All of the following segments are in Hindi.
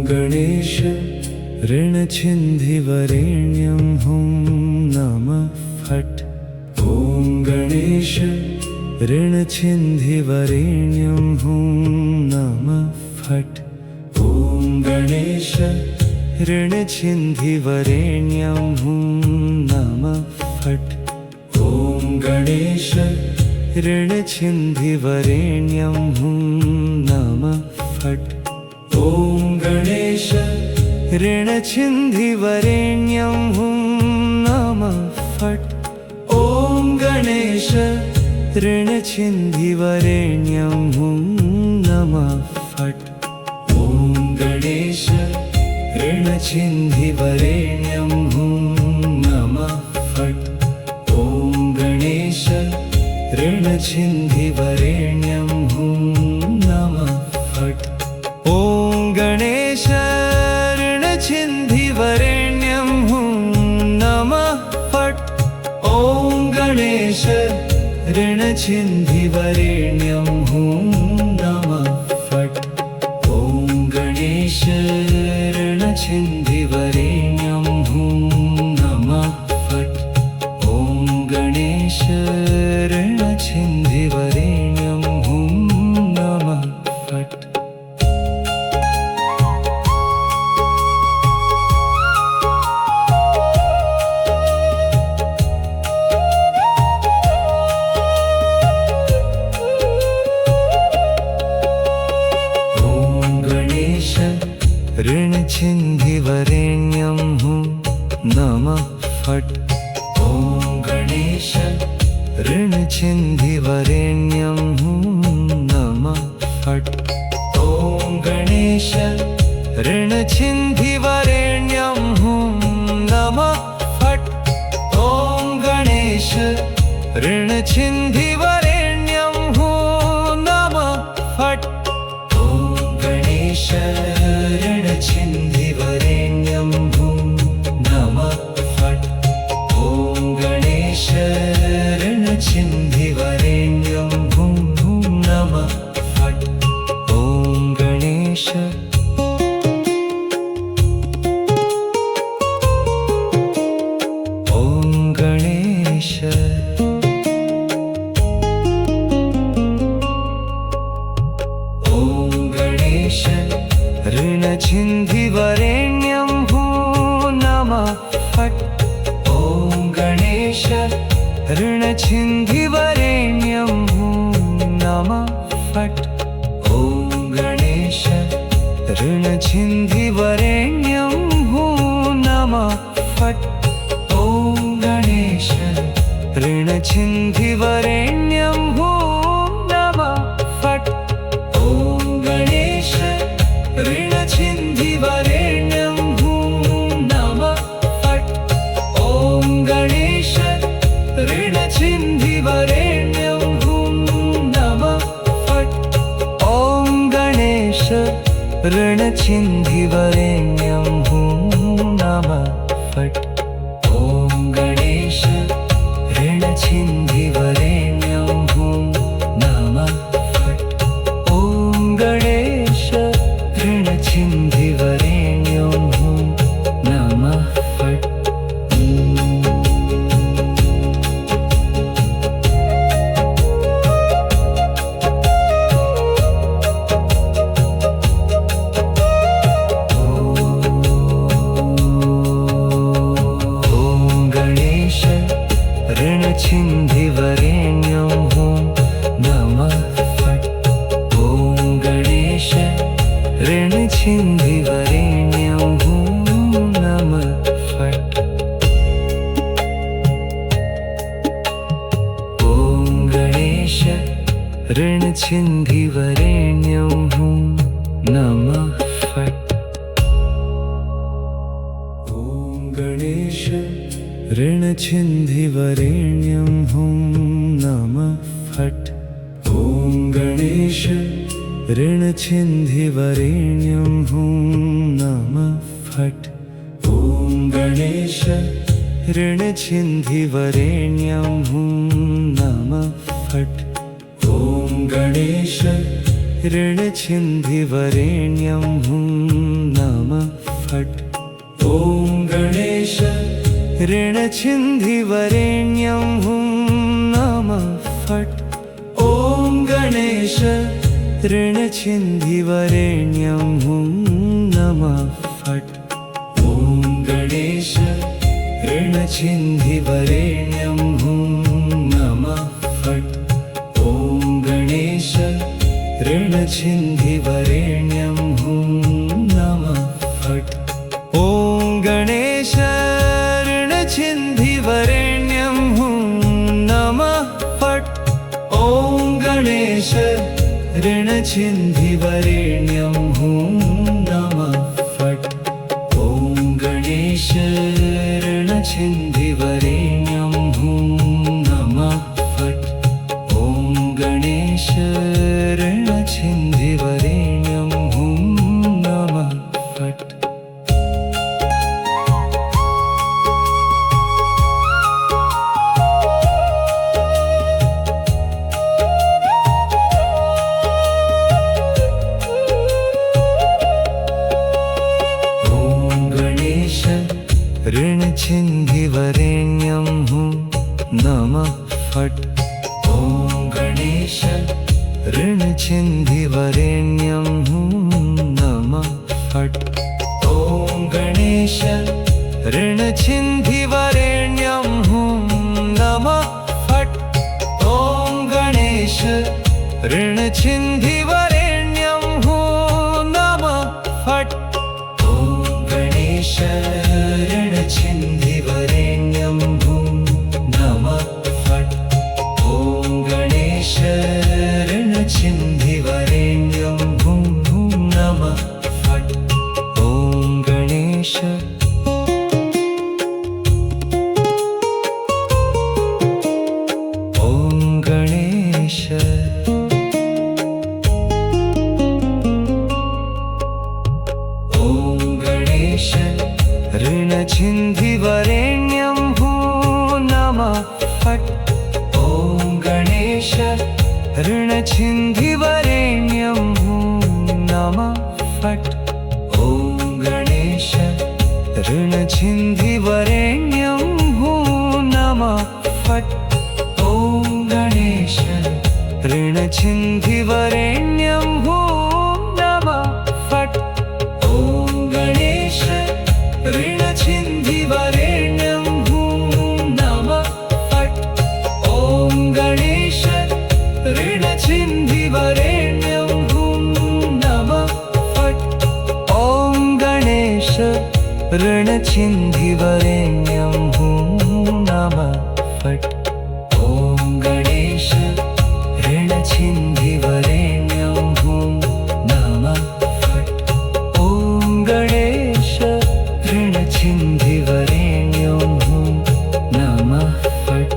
गणेश ऋणछिन्धिवरेण्यं हुं नमः फट्। ॐ गणेश ऋणछिन्धिवरेण्यं हुं नमः फट्। ॐ गणेश ऋणछिन्धिवरेण्यं हुं नमः फट्। ॐ गणेश ऋणछिन्धिवरेण्यं हुं नमः फट्। ॐ गणेश ऋणछिन्धिवरेण्यं हुं नमः फट्। ॐ गणेश ऋणछिन्धिवरेण्यं हुं नमः फट्। ॐ गणेश ऋणछिन्धिवरेण्यं हुं नमः फट्। ॐ गणेश ऋणछिन्धिवरेण्यं हुं नमः फट्। ॐ गणेश ऋणछिन्धिवरेण्यं हुं नमः फट्। ॐ गणेश ऋणछिन्धिवरेण्यं हुं नमः फट्। ॐ गणेश ऋणछिन्धिवरेण्यं हुं नमः फट्। ॐ गणेश ऋणछिन्धिवरेण्यं हुं नमः फट्। ऋणछिन्धिवरेण्यं हुं नमः फट्। ॐ गणेश ऋणछिन्धिवरेण्यं हुं नमः फट्। ॐ गणेश ऋणछिन्धिवरेण्यं हुं नमः फट्। ॐ गणेश ऋणछिन्धिवरेण्यं हुं नमः फट्। ॐ गणेश ऋणछिन्धिवरेण्यं हुं नमः फट्। ॐ गणेश ऋणछिन्धिवरेण्यं हुं नमः फट्। ॐ गणेश ऋणछिन्धिवरेण्यं हुं नमः फट्। ॐ गणेश ऋणछिन्धिवरेण्यं हुं नमः फट्। ॐ गणेश ऋणछिन्धिवरेण्यं हुं नमः फट्। ॐ गणेश ऋणछिन्धिवरेण्यं हुं नमः फट्। ॐ गणेश ऋणछिन्धिवरेण्यं हुं नमः फट्। ॐ गणेश ऋणछिन्धिवरेण्यं हुं नमः फट्। ॐ गणेश ऋणछिन्धिवरेण्यं हुं नमः फट्। ॐ गणेश ऋणछिन्धिवरेण्यं हुं नमः फट्। ॐ गणेश ऋणछिन्धिवरेण्यं हुं नमः फट्। ऋणछिन्धिवरेण्यं हुं नमः फट्। ॐ गणेश ऋणछिन्धिवरेण्यं हुं नमः फट्। ॐ गणेश ऋणछिन्धिवरेण्यं हुं नमः फट्। ॐ गणेश ऋणछिन्धिवरेण्यं हुं नमः फट्। ॐ गणेश ऋणछिन्धिवरेण्यं हुं नमः फट्। ॐ गणेश ऋणछिन्धिवरेण्यं हुं नमः फट्। ॐ गणेश ऋणछिन्धिवरेण्यं हुं नमः फट्। ॐ गणेश ऋणछिन्धिवरेण्यं हुं नमः फट्। ॐ गणेश ऋणछिन्धिवरेण्यं हुं नमः फट्। ॐ गणेश ऋणछिन्धिवरेण्यं हुं नमः फट्। ॐ गणेश ऋणछिन्धिवरेण्यं हुं नमः फट्। ॐ गणेश ऋणछिन्धिवरेण्यं हुं नमः फट्। ॐ गणेश ऋणछिन्धिवरेण्यं हुं नमः फट्। ॐ गणेश ऋणछिन्धिवरेण्यं हुं नमः फट्। ॐ गणेश ऋणछिन्धिवरेण्यं हुं नमः फट्। ऋणछिन्धिवरेण्यं हुं नमः फट्। ॐ गणेश ऋणछिन्धिवरेण्यं हुं नमः फट्। ॐ गणेश ऋणछिन्धिवरेण्यं हुं नमः फट्। ॐ गणेश ऋणछिन्धिवरेण्यं हुं नमः फट्। ॐ गणेश ऋणछिन्धिवरेण्यं हुं नमः फट्। ॐ गणेश ऋणछिन्धिवरेण्यं हुं नमः फट्। ॐ गणेश ऋणछिन्धिवरेण्यं हुं नमः फट्। ॐ गणेश ऋणछिन्धिवरेण्यं हुं नमः फट्। ॐ गणेश ऋणछिन्धिवरेण्यं हुं नमः फट्। ॐ गणेश ऋणछिन्धिवरेण्यं हुं नमः फट्। ॐ गणेश ऋणछिन्धिवरेण्यं हुं नमः फट्। ॐ गणेश ऋणछिन्धिवरेण्यं हुं नमः फट्। ॐ गणेश ऋणछिन्धिवरेण्यं हुं नमः फट्। ॐ गणेश ऋणछिन्धिवरेण्यं हुं नमः फट्। ॐ गणेश ऋणछिन्धिवरेण्यं हुं नमः फट्।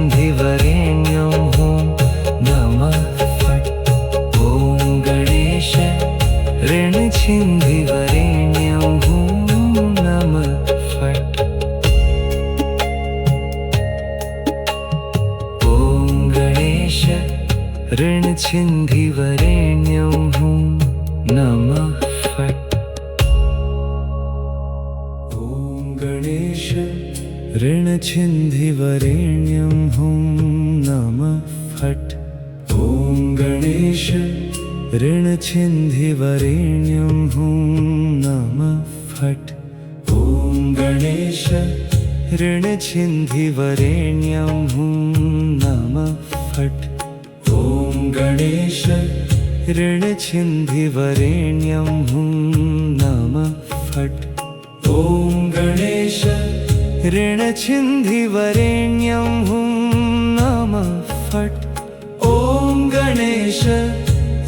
ऋणछिन्धिवरेण्यं हुं नमः फट्। ॐ गणेश ऋणछिन्धिवरेण्यं हुं नमः फट्। ॐ गणेश ऋणछिन्धिवरेण्यं हुं नमः फट्। ॐ गणेश ऋणछिन्धिवरेण्यं हुं नमः फट्। ॐ गणेश ऋणछिन्धिवरेण्यं हुं नमः फट्। ॐ गणेश ऋणछिन्धिवरेण्यं हुं नमः फट्। ॐ गणेश ऋणछिन्धिवरेण्यं हुं नमः फट्। ॐ गणेश ऋणछिन्धिवरेण्यं हुं नमः फट्। ॐ गणेश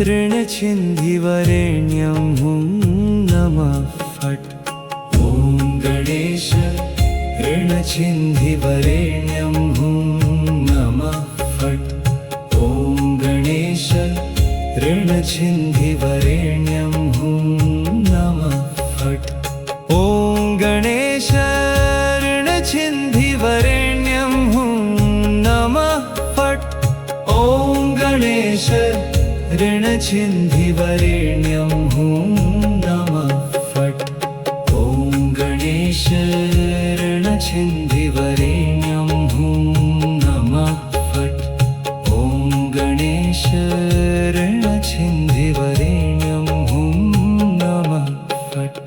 ऋणछिन्धिवरेण्यं हुं नमः ऋणचिन्धिवरेण्यं हुं नमः फट्। ॐ गणेश ऋणचिन्धिवरेण्यं हुं नमः फट्। ॐ गणेश ऋणचिन्धिवरेण्यं हुं नमः फट्। ॐ गणेश ऋणचिन्धिवरेण्यं हुं नमः फट्। ॐ गणेश ऋणचिन्धिवरेण्यं हुं नमः फट्। ॐ गणेश ऋणचिन्धिवरेण्यं हुं नमः फट्।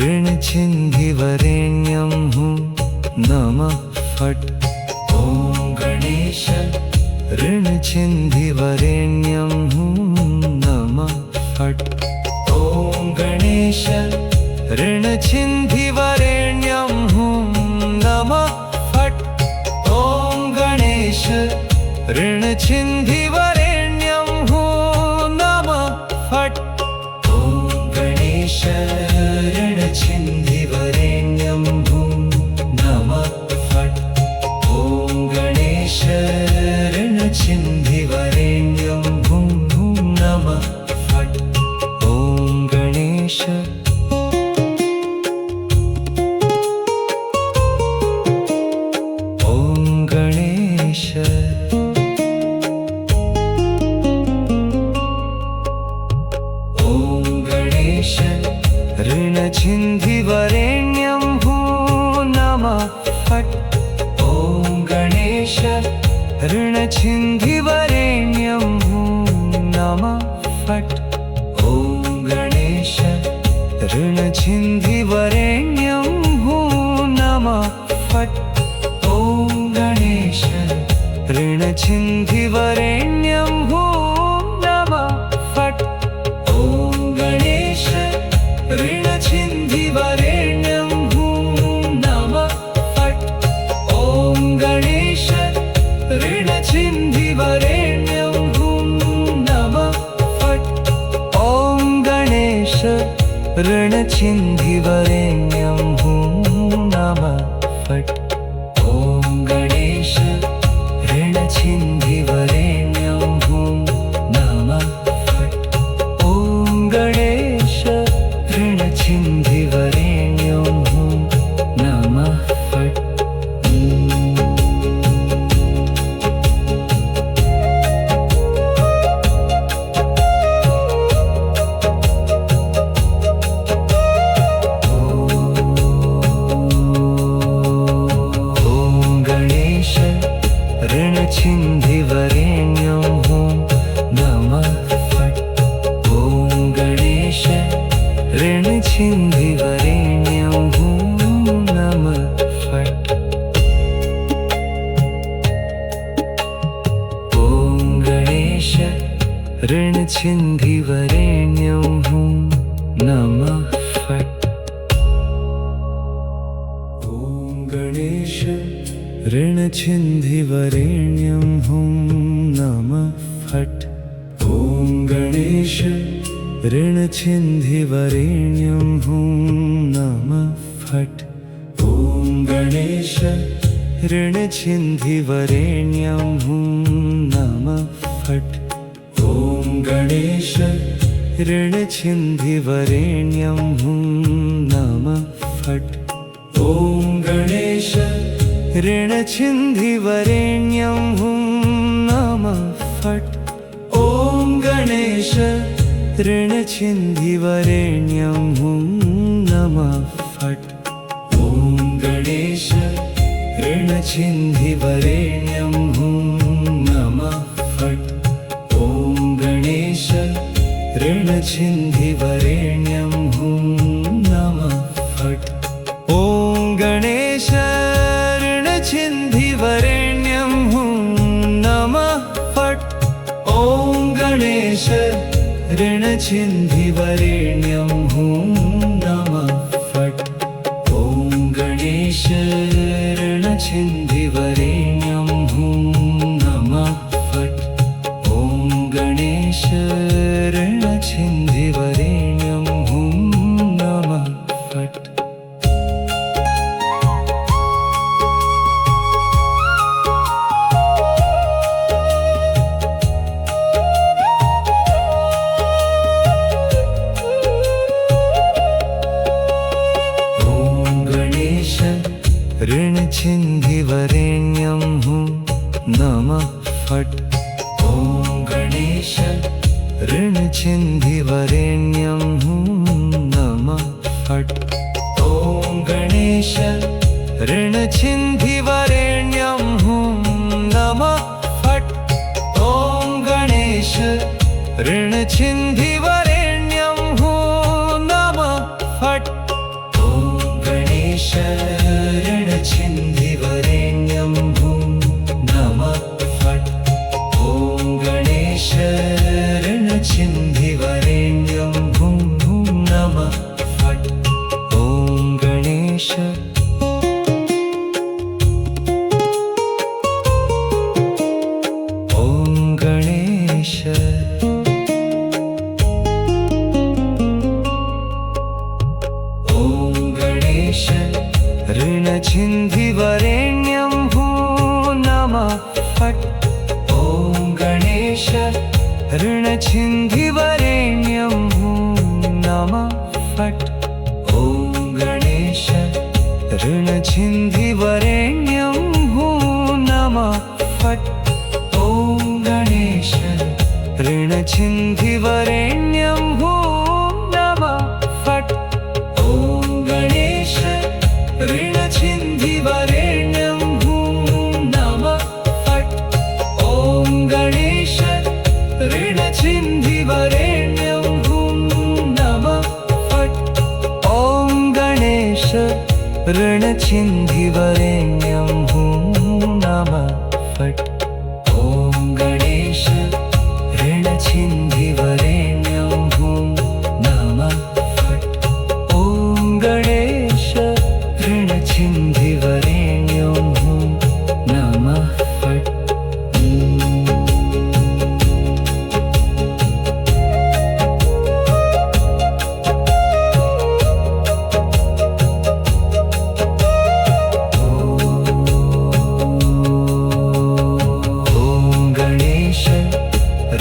ऋणचिन्धिवरेण्यं हुं नमः फट्। ॐ गणेश ऋणचिन्धिवरेण्यं हुं नमः फट्। ॐ गणेश ऋणचिन्धिवरेण्यं हुं नमः फट्। ॐ गणेश ऋणचिन्धिवरेण्यं हुं नमः फट्। ॐ गणेश ऋणचिन्धिवरेण्यं हुं नमः फट्। ॐ गणेश ऋणचिन्धिवरेण्यं हुं नमः फट्। ॐ गणेश ऋणचिन्धिवरेण्यं हुं नमः फट्। ॐ गणेश ऋणचिन्धिवरेण्यं हुं नमः फट्। ॐ गणेश ऋणचिन्धिवरेण्यं हुं नमः फट्। ॐ गणेश ऋणचिन्धिवरेण्यं हुं नमः फट्। ॐ गणेश ऋणचिन्धिवरेण्यं हुं नमः फट्। ॐ गणेश ऋणचिन्धिवरेण्यं हुं नमः फट्। ॐ गणेश ऋणचिन्धिवरेण्यं हुं नमः फट्। ॐ गणेश ऋणचिन्धिवरेण्यं हुं नमः फट्। ॐ गणेश ऋणचिन्धिवरेण्यं हुं नमः फट्। ऋणचिन्धिवरेण्यं हुं नमः फट्। ॐ गणेश ऋणचिन्धिवरेण्यं हुं नमः फट्। ॐ गणेश ऋणचिन्धिवरेण्यं हुं नमः फट्। ॐ गणेश ऋणचिन्धिवरेण्यं हुं नमः फट्। ॐ गणेश ऋणचिन्धिवरेण्यं हुं नमः फट्। ॐ गणेश ऋणचिन्धिवरेण्यं हुं नमः फट्। ॐ गणेश ऋणचिन्धिवरेण्यं हुं नमः फट्। ॐ गणेश ऋणचिन्धिवरेण्यं हुं नमः फट्। ॐ गणेश ऋणचिन्धिवरेण्यं हुं नमः फट्। ॐ गणेश ऋणचिन्धिवरेण्यं हुं नमः फट्। ॐ गणेश ऋणचिन्धिवरेण्यं हुं नमः फट्। ॐ गणेश ऋणचिन्धिवरेण्यं हुं नमः फट्। ॐ गणेश ऋणचिन्धिवरेण्यं हुं नमः फट्। ॐ गणेश ऋणचिन्धिवरेण्यं हुं नमः फट्। ऋणचिन्धिवरेण्यं हुं नमः फट्। ॐ गणेश ऋणचिन्धिवरेण्यं हुं नमः फट्। ॐ गणेश ऋणचिन्धिवरेण्यं हुं नमः फट्। ॐ गणेश ऋणचिन्धिवरेण्यं हुं नमः फट्। ॐ गणेश ऋणचिन्धिवरेण्यं हुं नमः फट्। ॐ गणेश ऋणचिन्धिवरेण्यं हुं नमः फट्। ॐ गणेश ॐ गणेश ॐ गणेश ऋणचिन्धिवरेण्यं हुं नमः फट्। ॐ गणेश ऋणचिन्धिवरेण्यं हुं नमः फट्। ॐ गणेश ऋणचिन्धिवरेण्यं हुं नमः फट्। ॐ गणेश ऋणचिन्धिवरेण्यं हुं नमः फट्। ॐ गणेश ऋणचिन्धिवरेण्यं हुं नमः फट्। ॐ गणेश ऋणचिन्धिवरेण्यं हुं नमः फट्। ॐ गणेश ऋणचिन्धिवरेण्यं हुं नमः फट्। ॐ गणेश ऋणचिन्धिवरेण्यं हुं नमः फट्। ॐ गणेश ऋणचिन्धिवरेण्यं हुं नमः फट्।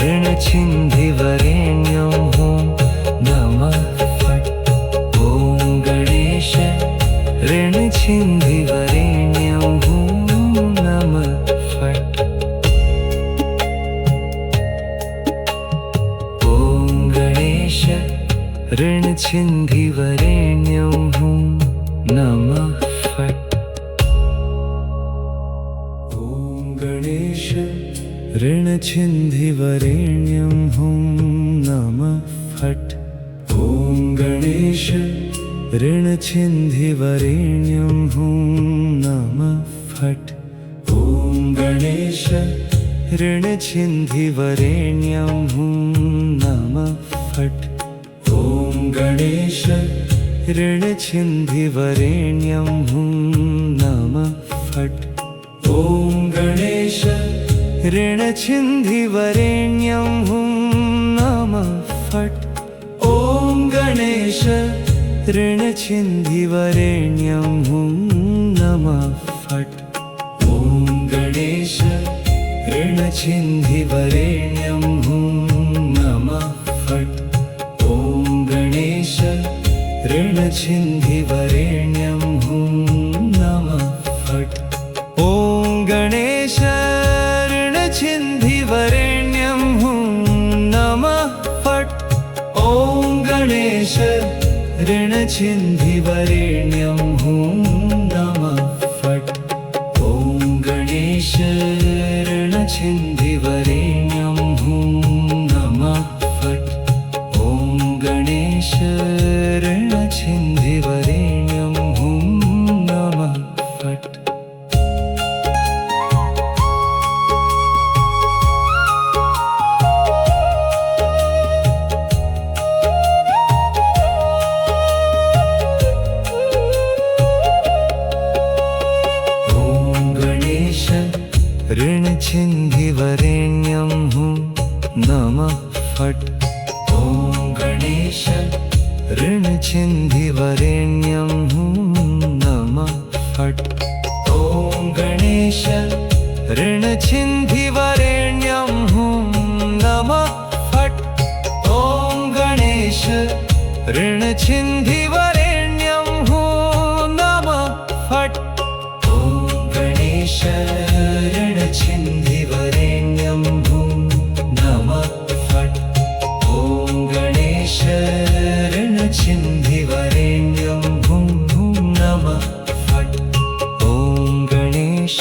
ऋणचिन्धिवरेण्यं हुं नमः फट्। ॐ गणेश ऋणचिन्धिवरेण्यं हुं नमः फट्। ॐ गणेश ऋणचिन्धिवरेण्यं हुं नमः फट्। ॐ गणेश ऋणचिन्धिवरेण्यं हुं नमः फट्। ॐ गणेश ऋणचिन्धिवरेण्यं हुं नमः फट्। ॐ गणेश ऋणचिन्धिवरेण्यं हुं नमः फट्। ॐ गणेश ऋणचिन्धिवरेण्यं हुं नमः फट्। ॐ गणेश ऋणचिन्धिवरेण्यं हुं नमः फट्। ॐ गणेश ऋणचिन्धिवरेण्यं हुं नमः फट्। ॐ गणेश ऋणचिन्धिवरेण्यं हुं नमः फट्। ॐ गणेश ऋणचिन्धिवरेण्यं हुं नमः फट्। ॐ गणेश ऋणचिन्धिवरेण्यं हुं नमः फट्। ॐ गणेश ऋणचिन्धिवरेण्यं हुं नमः फट्। ॐ गणेश ऋणचिन्धिवरेण्यं हुं नमः फट्। ॐ गणेश ऋणचिन्धिवरेण्यं हुं नमः फट्। नमः फट्। ॐ गणेश ऋणचिन्धिवरेण्यं हुं नमः फट्। ॐ गणेश ऋणचिन्धिवरेण्यं हुं नमः फट्। ॐ गणेश ऋणचिन्धिवरेण्यं हुं नमः फट्। ॐ गणेश ऋणचिन्धिवरेण्यं हुं नमः फट्। ॐ गणेश ऋणचिन्धिवरेण्यं हुं नमः फट्। ॐ गणेश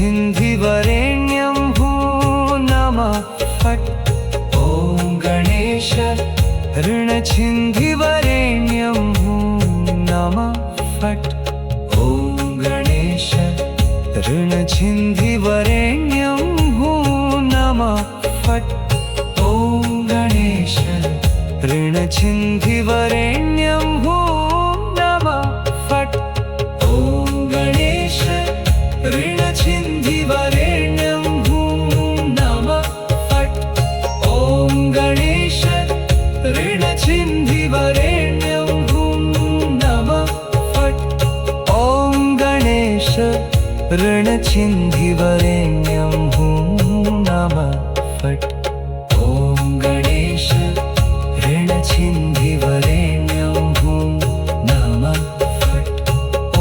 ऋणचिन्धिवरेण्यं हुं नमः फट्। ॐ गणेश ऋणचिन्धिवरेण्यं हुं नमः फट्। ॐ गणेश ऋणचिन्धिवरेण्यं हुं नमः फट्। ॐ गणेश ऋणचिन्धिवरेण्यं हुं नमः फट्। ॐ गणेश ऋणचिन्धिवरेण्यं हुं नमः फट्। ॐ गणेश ऋणचिन्धिवरेण्यं हुं नमः फट्। ॐ गणेश ऋणचिन्धिवरेण्यं हुं नमः फट्। ॐ गणेश ऋणचिन्धिवरेण्यं हुं नमः फट्। ॐ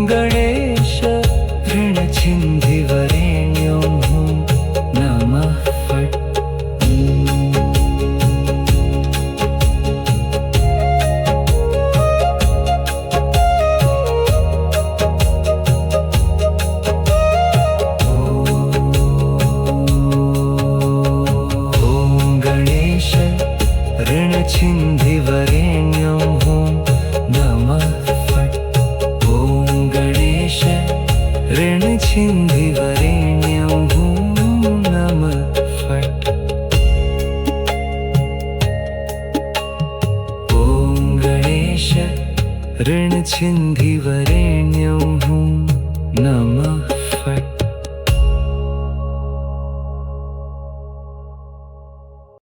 गणेश ऋणचिन्धिवरेण्यं हुं नमः फट्। ऋणचिन्धिवरेण्यं हुं नमः फट्। ॐ गणेश ऋणचिन्धिवरेण्यं हुं नमः फट्। ॐ गणेश ऋणचिन्धिवरेण्यं हुं नमः